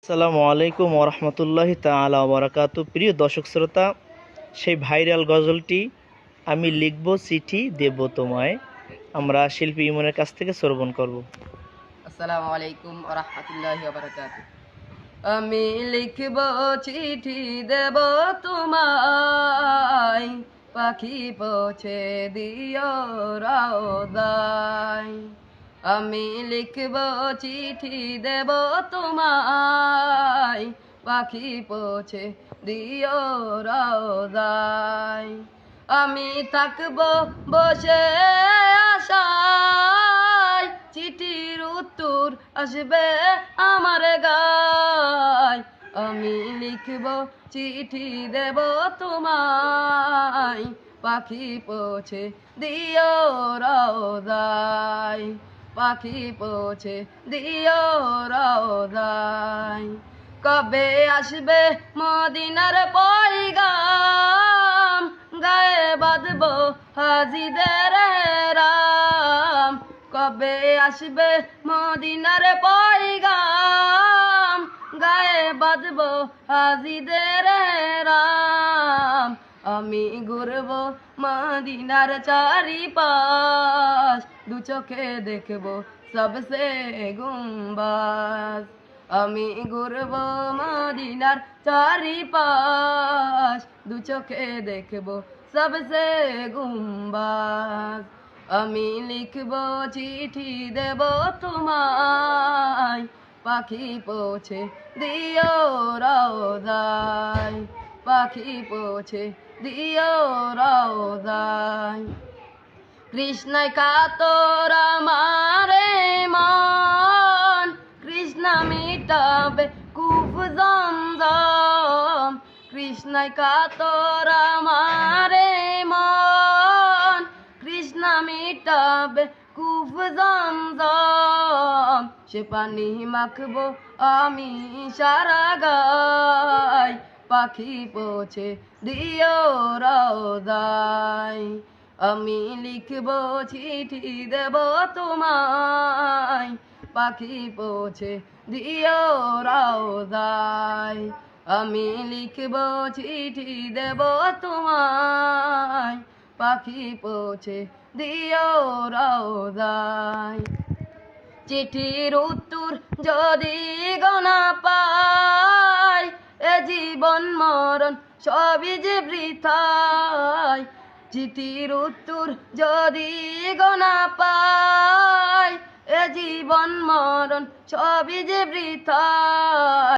আসসালামু আলাইকুম ওরহমতুল্লাহি তাআলা ওয়া বারাকাতু। প্রিয় দর্শক শ্রোতা, সেই ভাইরাল গজলটি আমি লিখব চিঠি দেব তোমায় আমরা শিল্পী ইমনের কাছ থেকে শ্রবণ করব। আসসালামু আলাইকুম ওয়া রাহমাতুল্লাহি ওয়া বারাকাতুহু। আমি লিখব চিঠি দেব তোমায়, পাখি পৌঁছে দিও রওদায়। আমি লিখব চিঠি দেব তোমায়, পাখি পৌঁছে দিও রওদায়। আমি থাকব বসে আশায়, চিঠির উত্তর আসবে আমার গায়। আমি লিখব চিঠি দেব তোমায়, পাখি পৌঁছে দিও রওদায়। পাখি পৌঁছে দিও রওদায়। কবে আসবে মদিনার পয়গাম, গায়ে বাঁধব হাজিদের রাম। কবে আসবে মদিনার পয়গাম, গায়ে বাঁধব হাজিদের রাম। আমি ঘুরব মদিনার চারিপাশ, দু চোখে দেখব সবসে গুম্বাজ। আমি ঘুরব মদিনার চারিপাশ, দু চোখে দেখব সবসে গুম্বাজ। আমি লিখব চিঠি দেব তোমায়, পাখি পৌঁছে দিও রওদায়। পাখি পৌঁছে দিও রওদায়। কৃষ্ণায় কাতর আমারে মন, কৃষ্ণ মিটাবে কূপ জমজম। কৃষ্ণায় কাতর আমারে মন, কৃষ্ণ মিটাবে কূপ জমজম। সে পানি মাখবো আমি সারা গায়, পাখি পৌঁছে দিও রওদায়। আমি লিখব চিঠি দেব তোমায়, পাখি পৌঁছে দিও রওদায়। আমি লিখব চিঠি দেব তোমায়, পাখি পৌঁছে দিও রওদায়। চিঠির উত্তর যদি গোনা পাই, এ জীবন মরণ সবই যে বৃথায়। চিঠির উত্তর যদি গোনা পাই, এ জীবন মরণ সবই যে বৃথায়।